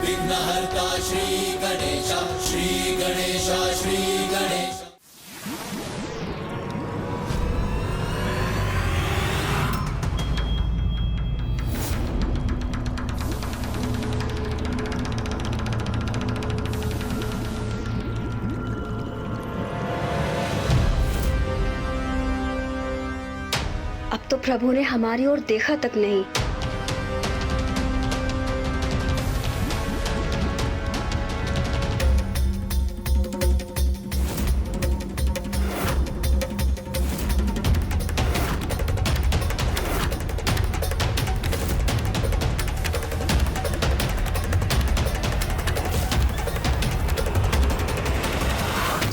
विघ्नहर्ता श्री गणेश, श्री गणेश, श्री गणेश। अब तो प्रभु ने हमारी ओर देखा तक नहीं।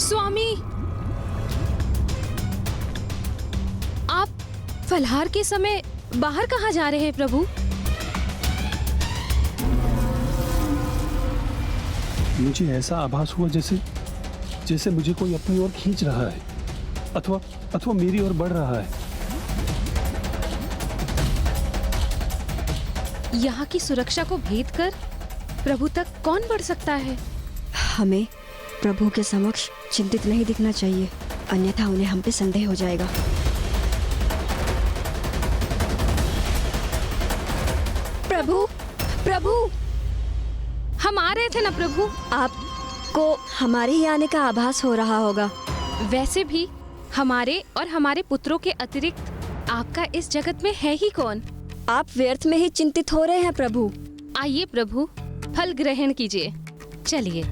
स्वामी, आप फलहार के समय बाहर कहाँ जा रहे हैं प्रभु? मुझे ऐसा आभास हुआ जैसे मुझे कोई अपनी ओर खींच रहा है अथवा मेरी ओर बढ़ रहा है। यहाँ की सुरक्षा को भेद कर प्रभु तक कौन बढ़ सकता है? हमें प्रभु के समक्ष चिंतित नहीं दिखना चाहिए, अन्यथा उन्हें हम पे संदेह हो जाएगा। प्रभु, प्रभु, हम आ रहे थे ना प्रभु। आपको हमारे ही आने का आभास हो रहा होगा। वैसे भी हमारे और हमारे पुत्रों के अतिरिक्त आपका इस जगत में है ही कौन? आप व्यर्थ में ही चिंतित हो रहे हैं प्रभु। आइए प्रभु, फल ग्रहण कीजिए। चलिए।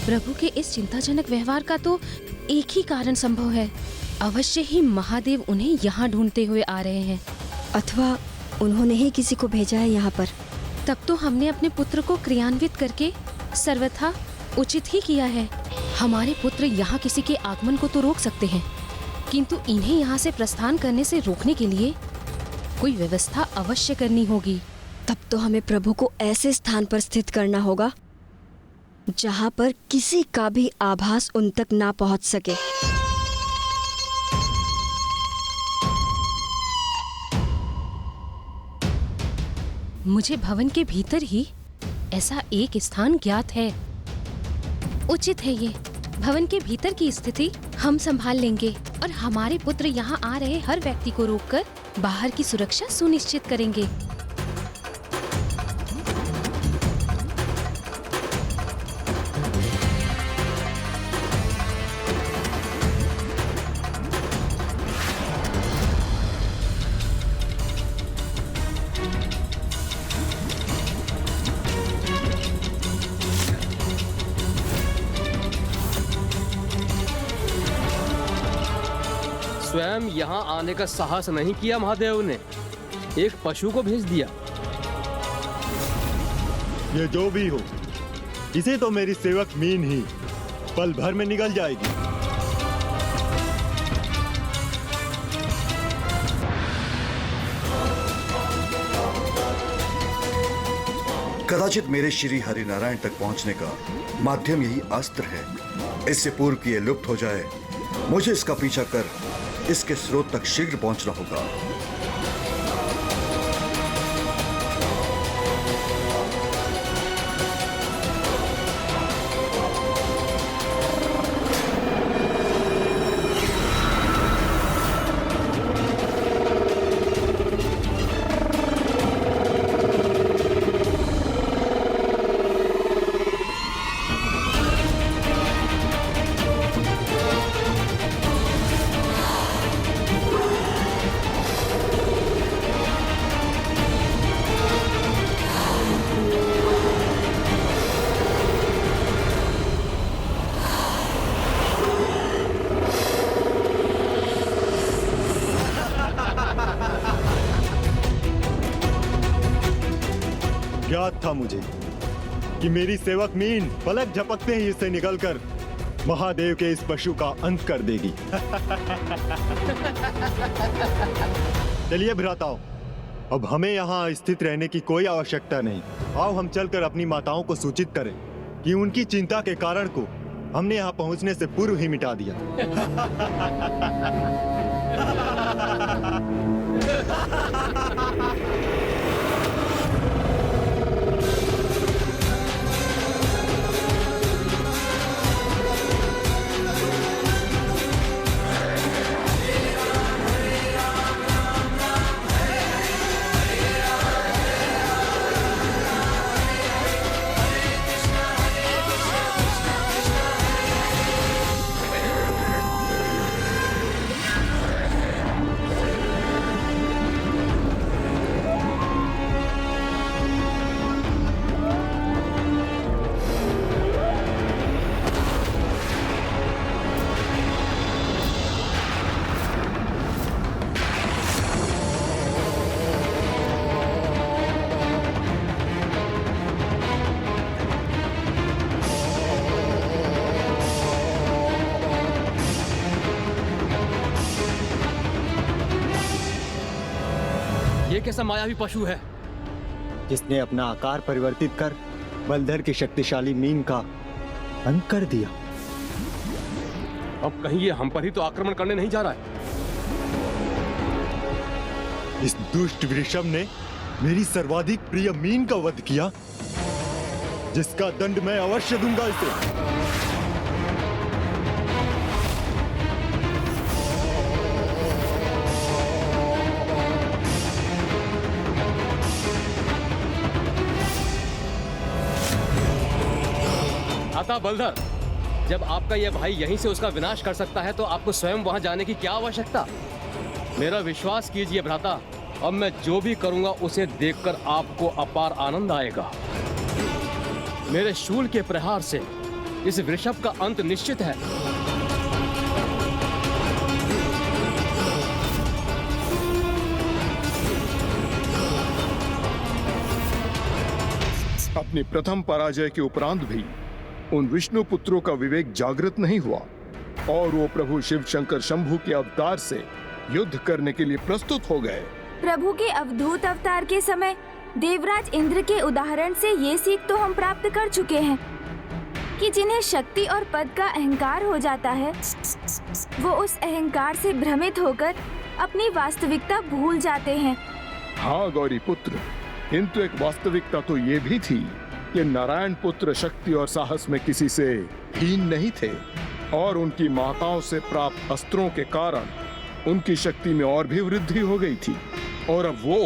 प्रभु के इस चिंताजनक व्यवहार का तो एक ही कारण संभव है। अवश्य ही महादेव उन्हें यहाँ ढूंढते हुए आ रहे हैं, अथवा उन्होंने ही किसी को भेजा है यहाँ पर। तब तो हमने अपने पुत्र को क्रियान्वित करके सर्वथा उचित ही किया है। हमारे पुत्र यहाँ किसी के आगमन को तो रोक सकते हैं, किंतु इन्हें यहाँ से प्रस्थान करने से रोकने के लिए कोई व्यवस्था अवश्य करनी होगी। तब तो हमें प्रभु को ऐसे स्थान पर स्थित करना होगा जहाँ पर किसी का भी आभास उन तक ना पहुँच सके। मुझे भवन के भीतर ही ऐसा एक स्थान ज्ञात है। उचित है ये। भवन के भीतर की स्थिति हम संभाल लेंगे और हमारे पुत्र यहाँ आ रहे हर व्यक्ति को रोककर बाहर की सुरक्षा सुनिश्चित करेंगे। स्वयं यहाँ आने का साहस नहीं किया महादेव ने, एक पशु को भेज दिया। ये जो भी हो, इसे तो मेरी सेवक मीन ही पल भर में निगल जाएगी। कदाचित मेरे श्री हरिनारायण तक पहुंचने का माध्यम यही अस्त्र है। इससे पूर्व कि ये लुप्त हो जाए, मुझे इसका पीछा कर इसके स्रोत तक शीघ्र पहुंचना होगा। था मुझे कि मेरी सेवक मीन पलक झपकते ही इससे निकलकर महादेव के इस पशु का अंत कर देगी। चलिए भ्राताओं, अब हमें यहाँ स्थित रहने की कोई आवश्यकता नहीं। आओ हम चलकर अपनी माताओं को सूचित करें कि उनकी चिंता के कारण को हमने यहाँ पहुँचने से पूर्व ही मिटा दिया। ये कैसा मायावी पशु है जिसने अपना आकार परिवर्तित कर बलधर की शक्तिशाली मीन का अंत कर दिया। अब कहीं ये हम पर ही तो आक्रमण करने नहीं जा रहा है? इस दुष्ट वृषभ ने मेरी सर्वाधिक प्रिय मीन का वध किया, जिसका दंड मैं अवश्य दूंगा इसे। आता बलधर, जब आपका यह भाई यहीं से उसका विनाश कर सकता है तो आपको स्वयं वहां जाने की क्या आवश्यकता? मेरा विश्वास कीजिए भ्राता, अब मैं जो भी करूंगा उसे देखकर आपको अपार आनंद आएगा। मेरे शूल के प्रहार से इस वृषभ का अंत निश्चित है। अपनी प्रथम पराजय के उपरांत भी उन विष्णु पुत्रों का विवेक जागृत नहीं हुआ और वो प्रभु शिव शंकर शंभु के अवतार से युद्ध करने के लिए प्रस्तुत हो गए। प्रभु के अवधूत अवतार के समय देवराज इंद्र के उदाहरण से ये सीख तो हम प्राप्त कर चुके हैं कि जिन्हें शक्ति और पद का अहंकार हो जाता है, वो उस अहंकार से भ्रमित होकर अपनी वास्तविकता भूल जाते हैं। हाँ गौरी पुत्र, किंतु एक वास्तविकता तो ये भी थी कि नारायण पुत्र शक्ति और साहस में किसी से हीन नहीं थे और उनकी माताओं से प्राप्त अस्त्रों के कारण उनकी शक्ति में और भी वृद्धि हो गई थी और अब वो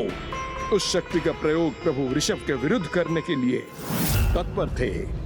उस शक्ति का प्रयोग प्रभु ऋषभ के विरुद्ध करने के लिए तत्पर थे।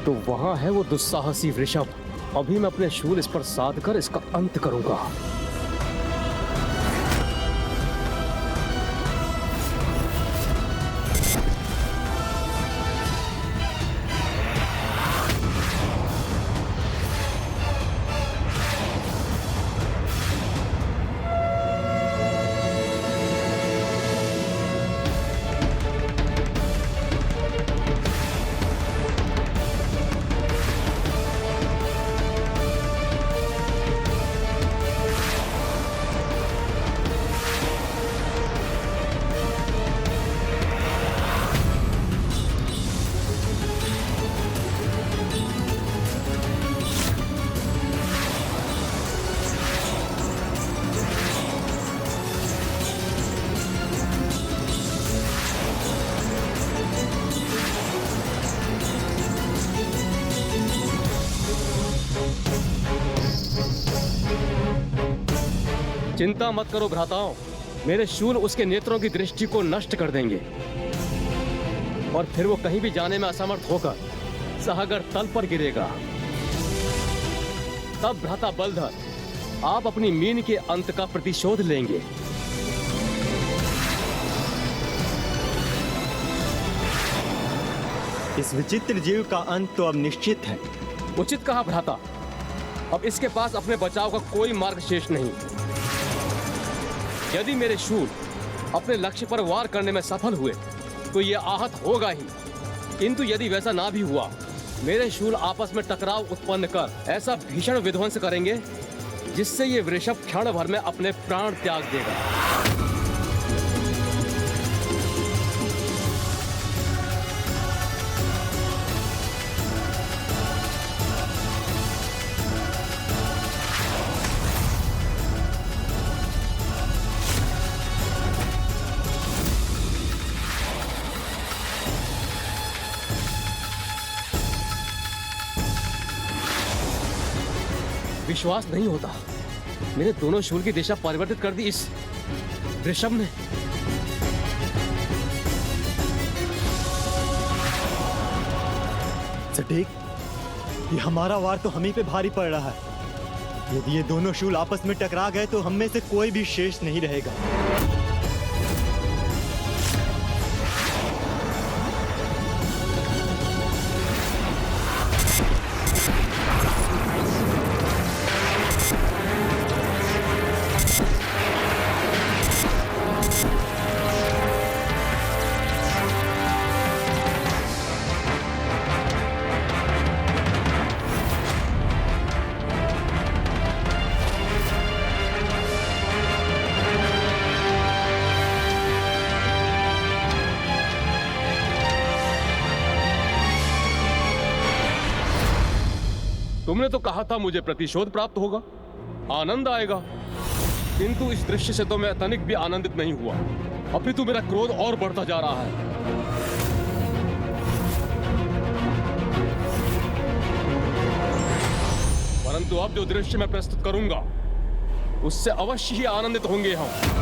तो वहां है वो दुस्साहसी वृषभ। अभी मैं अपने शूल इस पर साध कर इसका अंत करूंगा। चिंता मत करो भ्राताओं, मेरे शूल उसके नेत्रों की दृष्टि को नष्ट कर देंगे और फिर वो कहीं भी जाने में असमर्थ होकर सागर तल पर गिरेगा। तब भ्राता बलधर, आप अपनी मीन के अंत का प्रतिशोध लेंगे। इस विचित्र जीव का अंत तो अब निश्चित है। उचित कहा भ्राता, अब इसके पास अपने बचाव का कोई मार्ग शेष नहीं। यदि मेरे शूल अपने लक्ष्य पर वार करने में सफल हुए तो यह आहत होगा ही, किंतु यदि वैसा ना भी हुआ, मेरे शूल आपस में टकराव उत्पन्न कर ऐसा भीषण विध्वंस करेंगे जिससे ये वृषभ क्षण भर में अपने प्राण त्याग देगा। विश्वास नहीं होता, मेरे दोनों शूल की दिशा परिवर्तित कर दी इस वृषभ ने। सटीक, ये हमारा वार तो हम ही पे भारी पड़ रहा है। यदि ये दोनों शूल आपस में टकरा गए तो हम में से कोई भी शेष नहीं रहेगा। तुमने तो कहा था मुझे प्रतिशोध प्राप्त होगा, आनंद आएगा, किंतु इस दृश्य से तो मैं तनिक भी आनंदित नहीं हुआ। अपितु मेरा क्रोध और बढ़ता जा रहा है। परंतु अब जो दृश्य मैं प्रस्तुत करूंगा उससे अवश्य ही आनंदित होंगे हम।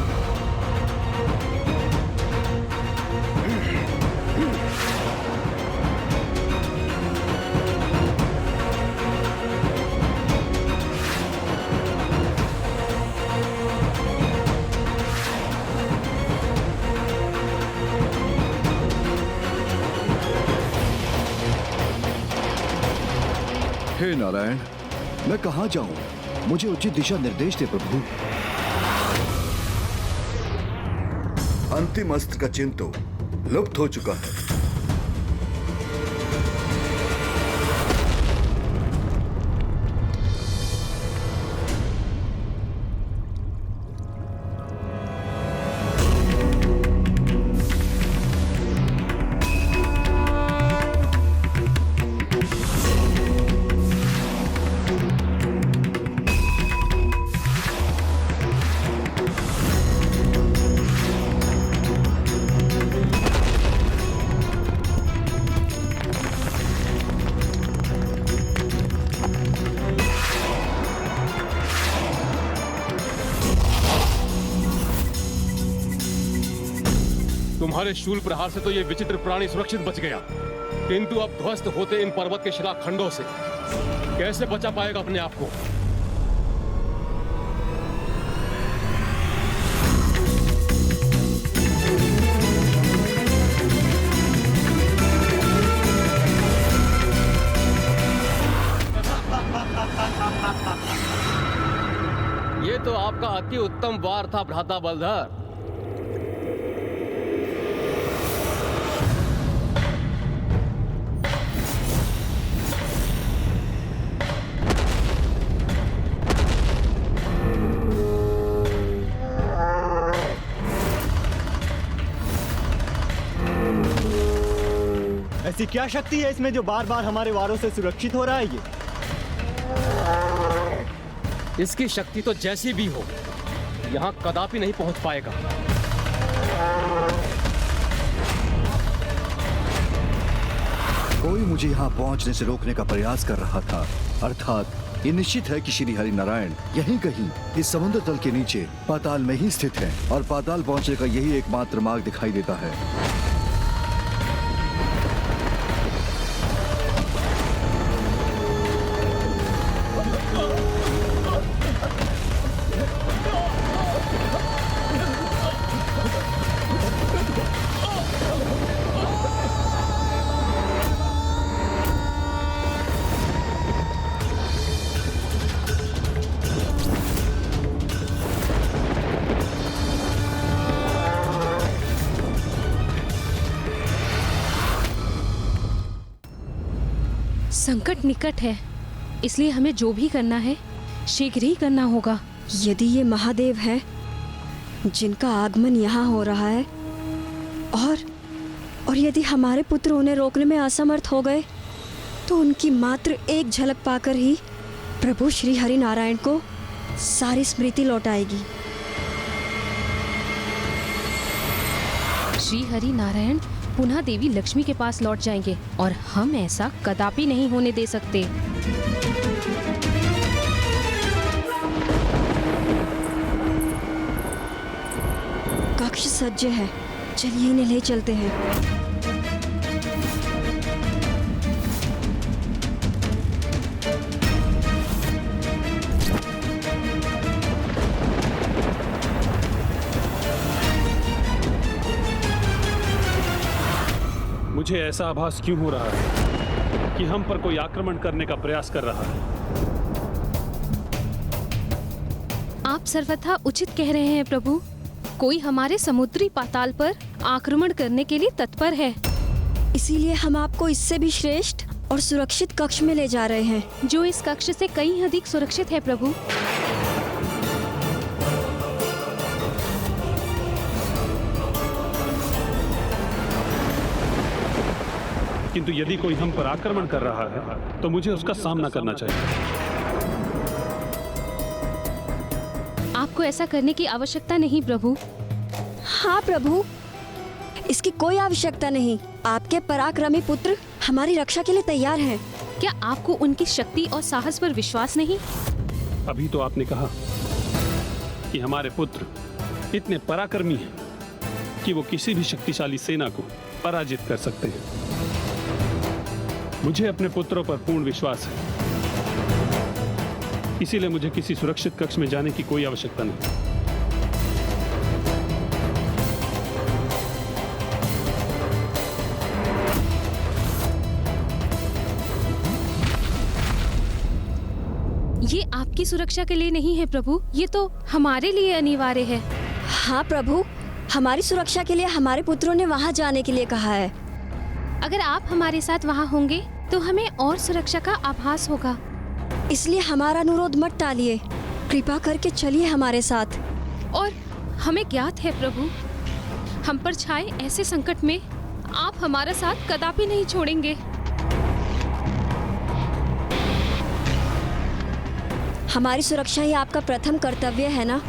हे नारायण, मैं कहाँ जाऊं? मुझे उचित दिशा निर्देश दे प्रभु। अंतिम अस्त्र का चिन्ह तो लुप्त हो चुका है। तुम्हारे शूल प्रहार से तो ये विचित्र प्राणी सुरक्षित बच गया, किंतु अब ध्वस्त होते इन पर्वत के शिलाखंडों से कैसे बचा पाएगा अपने आप को? ये तो आपका अति उत्तम वार था भ्राता बलधर। ऐसी क्या शक्ति है इसमें जो बार बार हमारे वारों से सुरक्षित हो रहा है? इसकी शक्ति तो जैसी भी हो, यहाँ कदापि नहीं पहुंच पाएगा। कोई मुझे यहाँ पहुंचने से रोकने का प्रयास कर रहा था, अर्थात ये निश्चित है कि श्री हरि नारायण यहीं कहीं इस समुद्र तल के नीचे पाताल में ही स्थित है और पाताल पहुंचने का यही एकमात्र मार्ग दिखाई देता है। संकट निकट है, इसलिए हमें जो भी करना है शीघ्र ही करना होगा। यदि ये महादेव है जिनका आगमन यहाँ हो रहा है और यदि हमारे पुत्र उन्हें रोकने में असमर्थ हो गए तो उनकी मात्र एक झलक पाकर ही प्रभु श्री हरि नारायण को सारी स्मृति लौट आएगी। श्री हरि नारायण पुनः देवी लक्ष्मी के पास लौट जाएंगे और हम ऐसा कदापि नहीं होने दे सकते। कक्ष सज्ज है, चलिए इन्हें ले चलते हैं। मुझे ऐसा आभास क्यों हो रहा है कि हम पर कोई आक्रमण करने का प्रयास कर रहा है? आप सर्वथा उचित कह रहे हैं प्रभु। कोई हमारे समुद्री पाताल पर आक्रमण करने के लिए तत्पर है। इसीलिए हम आपको इससे भी श्रेष्ठ और सुरक्षित कक्ष में ले जा रहे हैं, जो इस कक्ष से कहीं अधिक सुरक्षित है प्रभु। किंतु यदि कोई हम पर आक्रमण कर रहा है तो मुझे उसका सामना करना चाहिए। आपको ऐसा करने की आवश्यकता नहीं प्रभु। हाँ प्रभु, इसकी कोई आवश्यकता नहीं। आपके पराक्रमी पुत्र हमारी रक्षा के लिए तैयार हैं। क्या आपको उनकी शक्ति और साहस पर विश्वास नहीं? अभी तो आपने कहा कि हमारे पुत्र इतने पराक्रमी हैं कि वो किसी भी शक्तिशाली सेना को पराजित कर सकते हैं। मुझे अपने पुत्रों पर पूर्ण विश्वास है, इसीलिए मुझे किसी सुरक्षित कक्ष में जाने की कोई आवश्यकता नहीं। ये आपकी सुरक्षा के लिए नहीं है प्रभु, ये तो हमारे लिए अनिवार्य है। हाँ प्रभु, हमारी सुरक्षा के लिए हमारे पुत्रों ने वहाँ जाने के लिए कहा है। अगर आप हमारे साथ वहाँ होंगे तो हमें और सुरक्षा का आभास होगा। इसलिए हमारा अनुरोध मत टालिए, कृपा करके चलिए हमारे साथ। और हमें ज्ञात है प्रभु, हम पर छाए ऐसे संकट में आप हमारा साथ कदापि नहीं छोड़ेंगे। हमारी सुरक्षा ही आपका प्रथम कर्तव्य है ना?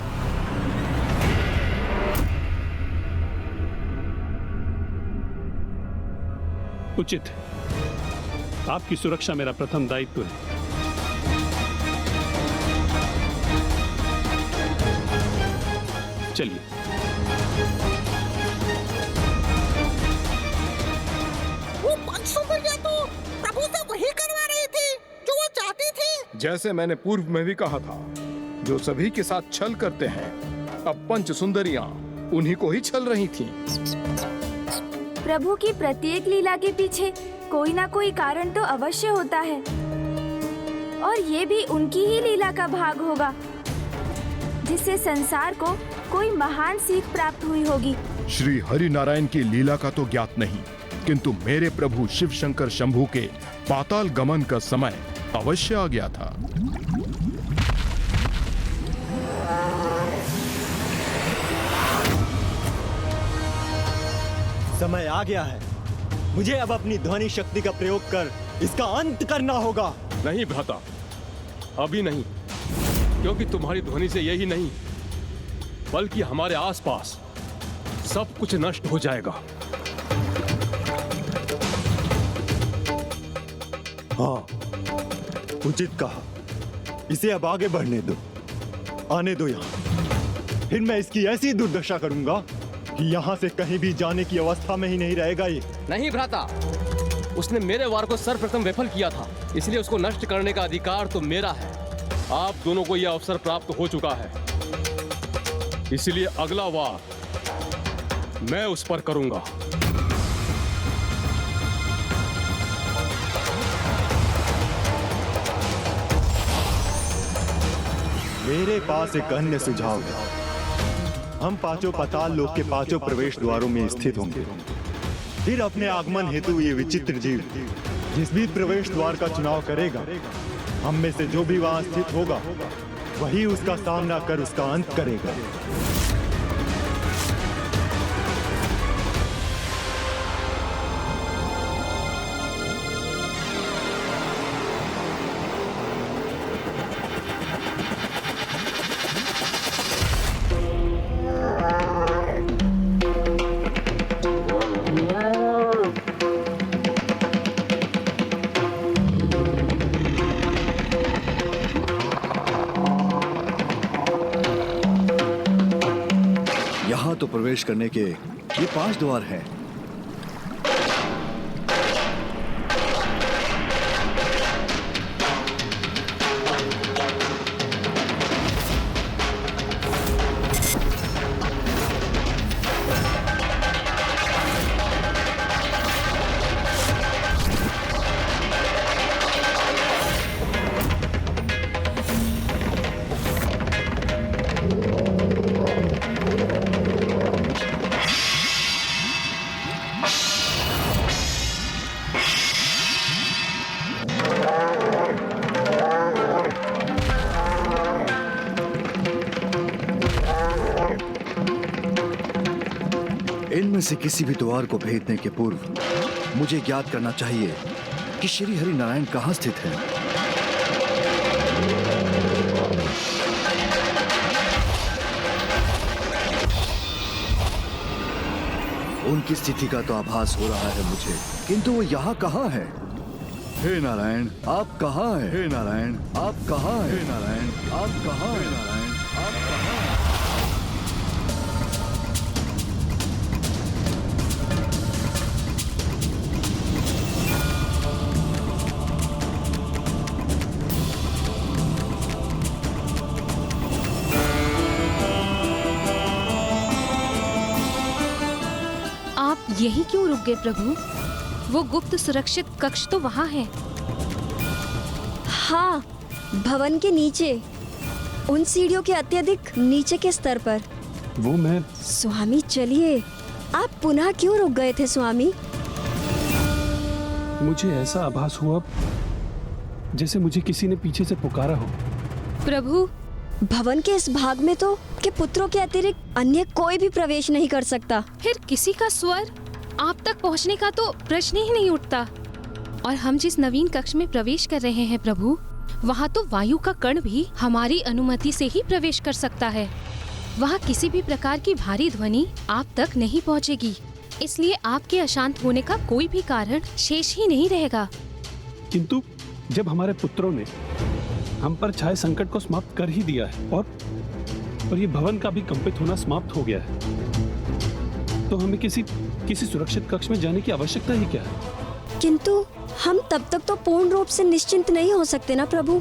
उचित है, आपकी सुरक्षा मेरा प्रथम दायित्व है। चलिए। वो पंचसुंदरियां तो प्रभु से वही करवा रही थी जो वो चाहती थी। जैसे मैंने पूर्व में भी कहा था, जो सभी के साथ छल करते हैं, अब पंच सुंदरियां उन्हीं को ही छल रही थीं। प्रभु की प्रत्येक लीला के पीछे कोई ना कोई कारण तो अवश्य होता है, और ये भी उनकी ही लीला का भाग होगा, जिससे संसार को कोई महान सीख प्राप्त हुई होगी। श्री हरि नारायण की लीला का तो ज्ञात नहीं, किंतु मेरे प्रभु शिव शंकर शंभू के पाताल गमन का समय अवश्य आ गया था। समय आ गया है, मुझे अब अपनी ध्वनि शक्ति का प्रयोग कर इसका अंत करना होगा। नहीं भ्राता, अभी नहीं, क्योंकि तुम्हारी ध्वनि से यही नहीं बल्कि हमारे आसपास सब कुछ नष्ट हो जाएगा। हाँ, उचित कहा। इसे अब आगे बढ़ने दो, आने दो यहाँ। फिर मैं इसकी ऐसी दुर्दशा करूंगा कि यहाँ से कहीं भी जाने की अवस्था में ही नहीं रहेगा ये। नहीं भ्राता, उसने मेरे वार को सर्वप्रथम विफल किया था, इसलिए उसको नष्ट करने का अधिकार तो मेरा है। आप दोनों को यह अवसर प्राप्त हो चुका है, इसलिए अगला वार मैं उस पर करूंगा। मेरे पास एक अन्य सुझाव है। हम पांचों पाताल लोक के पांचों प्रवेश द्वारों में स्थित होंगे। फिर अपने आगमन हेतु ये विचित्र जीव जिस भी प्रवेश द्वार का चुनाव करेगा, हम में से जो भी वहां स्थित होगा वही उसका सामना कर उसका अंत करेगा। यहाँ तो प्रवेश करने के ये 5 द्वार हैं। इनमें से किसी भी द्वार को भेदने के पूर्व मुझे ज्ञात करना चाहिए कि श्री हरि नारायण कहाँ स्थित है। उनकी स्थिति का तो आभास हो रहा है मुझे, किंतु वो यहाँ कहाँ है? हे नारायण, आप कहाँ हैं? हे नारायण, आप कहाँ हैं? हे नारायण, आप कहाँ हैं? नारायण, आप कहाँ हैं? आप यहीं क्यों रुक गए प्रभु? वो गुप्त सुरक्षित कक्ष तो वहाँ है। हाँ, भवन के नीचे, उन सीढ़ियों के अत्यधिक नीचे के स्तर पर। वो मैं स्वामी चलिए, आप पुनः क्यों रुक गए थे स्वामी? मुझे ऐसा आभास हुआ जैसे मुझे किसी ने पीछे से पुकारा हो। प्रभु, भवन के इस भाग में तो के पुत्रों के अतिरिक्त अन्य कोई भी प्रवेश नहीं कर सकता। फिर किसी का स्वर आप तक पहुंचने का तो प्रश्न ही नहीं उठता। और हम जिस नवीन कक्ष में प्रवेश कर रहे हैं प्रभु, वहाँ तो वायु का कण भी हमारी अनुमति से ही प्रवेश कर सकता है। वहाँ किसी भी प्रकार की भारी ध्वनि आप तक नहीं पहुँचेगी, इसलिए आपके अशांत होने का कोई भी कारण शेष ही नहीं रहेगा। किंतु जब हमारे पुत्रों ने हम पर छाए संकट को समाप्त कर ही दिया है और ये भवन का भी कंपित होना समाप्त हो गया है, तो हमें किसी सुरक्षित कक्ष में जाने की आवश्यकता ही क्या है? किंतु हम तब तक तो पूर्ण रूप से निश्चिंत नहीं हो सकते ना प्रभु,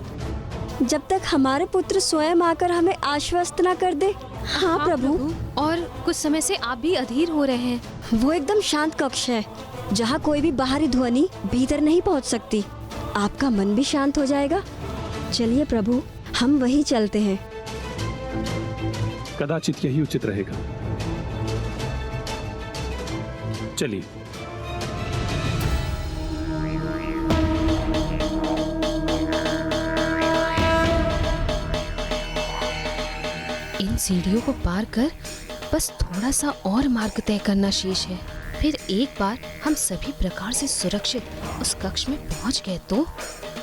जब तक हमारे पुत्र स्वयं आकर हमें आश्वस्त ना कर दे। हाँ प्रभु। और कुछ समय से आप भी अधीर हो रहे हैं। वो एकदम शांत कक्ष है, जहाँ कोई भी बाहरी ध्वनि भीतर नहीं पहुँच सकती। आपका मन भी शांत हो जाएगा। चलिए प्रभु, हम वहीं चलते हैं। कदाचित यही उचित रहेगा। चलिए। इन सीढ़ियों को पार कर बस थोड़ा सा और मार्ग तय करना शेष है। फिर एक बार हम सभी प्रकार से सुरक्षित उस कक्ष में पहुंच गए तो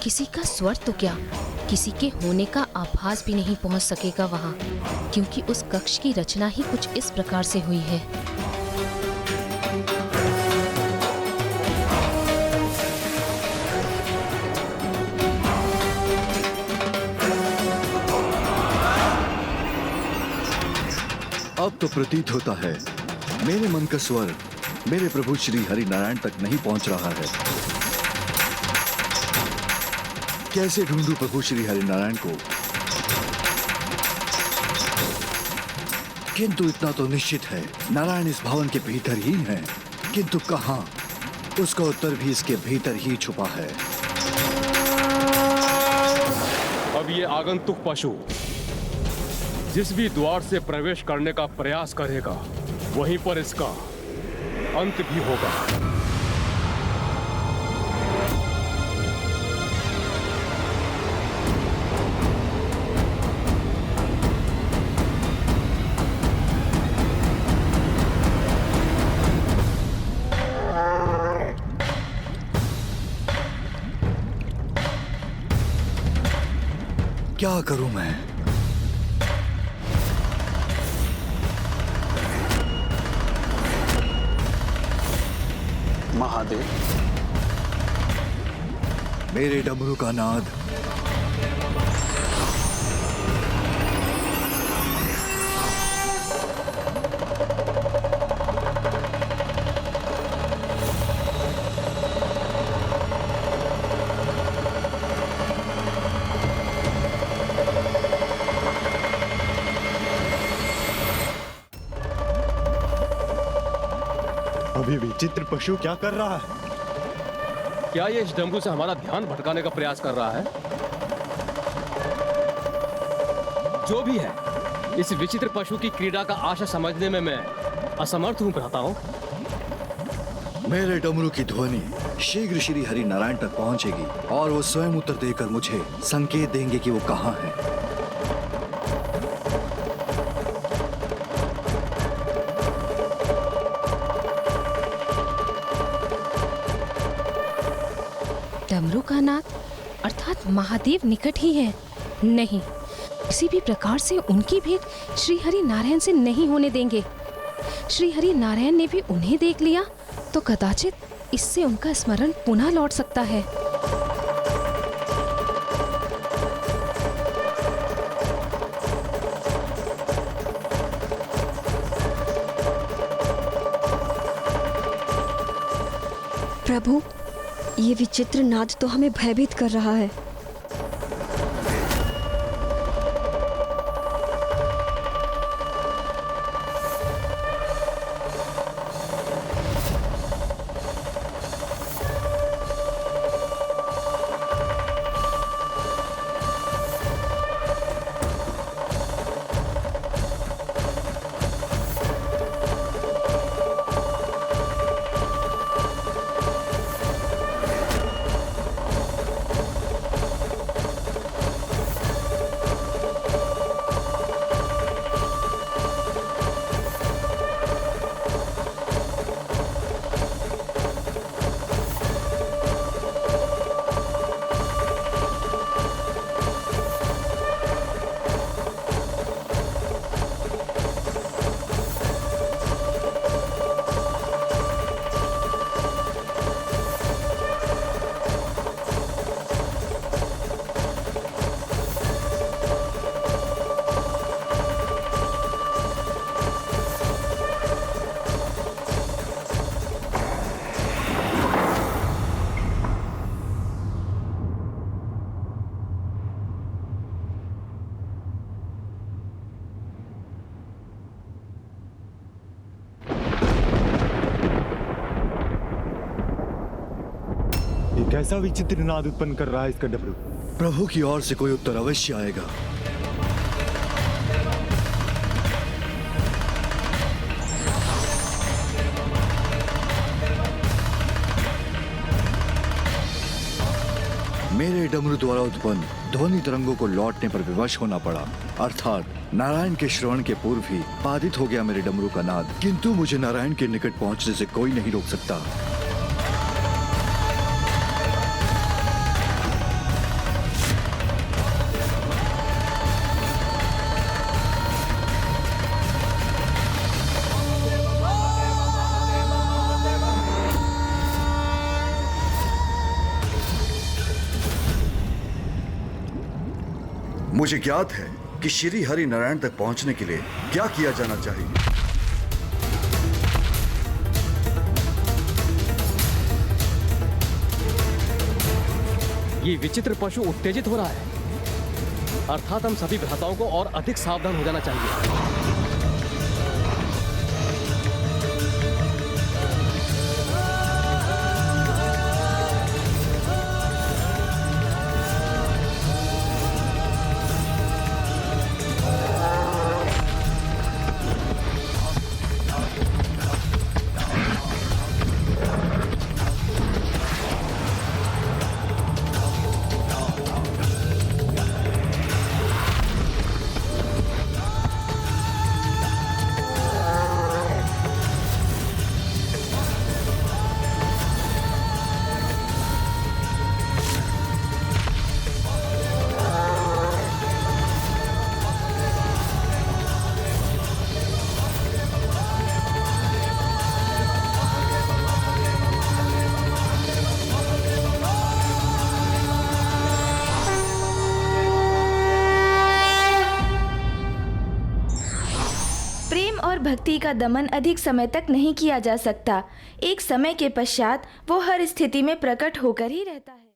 किसी का स्वर तो क्या, किसी के होने का आभास भी नहीं पहुंच सकेगा वहां, क्योंकि उस कक्ष की रचना ही कुछ इस प्रकार से हुई है। तो प्रतीत होता है मेरे मन का स्वर मेरे प्रभु श्री हरि नारायण तक नहीं पहुंच रहा है। कैसे ढूंढूं प्रभु श्री हरि नारायण को? किंतु इतना तो निश्चित है, नारायण इस भवन के भीतर ही हैं। किंतु कहां? उसका उत्तर भी इसके भीतर ही छुपा है। अब ये आगंतुक पशु जिस भी द्वार से प्रवेश करने का प्रयास करेगा, वहीं पर इसका अंत भी होगा। क्या करूं मैं? महादेव, मेरे डमरू का नाद अभी विचित्र पशु क्या कर रहा है? क्या ये इस डमरू से हमारा ध्यान भटकाने का प्रयास कर रहा है? जो भी है, इस विचित्र पशु की क्रीड़ा का आशा समझने में मैं असमर्थ हूं भ्राता हूं। मेरे डमरू की ध्वनि शीघ्र श्री हरि नारायण तक पहुंचेगी और वो स्वयं उत्तर देकर मुझे संकेत देंगे कि वो कहां है। डमरू का नाद अर्थात महादेव निकट ही है। नहीं, किसी भी प्रकार से उनकी भेंट श्री हरि नारायण से नहीं होने देंगे। श्री हरि नारायण ने भी उन्हें देख लिया तो कदाचित इससे उनका स्मरण पुनः लौट सकता है। प्रभु, ये विचित्र नाद तो हमें भयभीत कर रहा है। कैसा विचित्र नाद उत्पन्न कर रहा है इसका डमरू? प्रभु की ओर से कोई उत्तर अवश्य आएगा। मेरे डमरू द्वारा उत्पन्न ध्वनि तरंगों को लौटने पर विवश होना पड़ा, अर्थात नारायण के श्रवण के पूर्व ही बाधित हो गया मेरे डमरू का नाद। किंतु मुझे नारायण के निकट पहुंचने से कोई नहीं रोक सकता। मुझे ज्ञात है कि श्री हरि नारायण तक पहुंचने के लिए क्या किया जाना चाहिए। ये विचित्र पशु उत्तेजित हो रहा है। अर्थात हम सभी भ्राताओं को और अधिक सावधान हो जाना चाहिए। और भक्ति का दमन अधिक समय तक नहीं किया जा सकता। एक समय के पश्चात वो हर स्थिति में प्रकट होकर ही रहता है।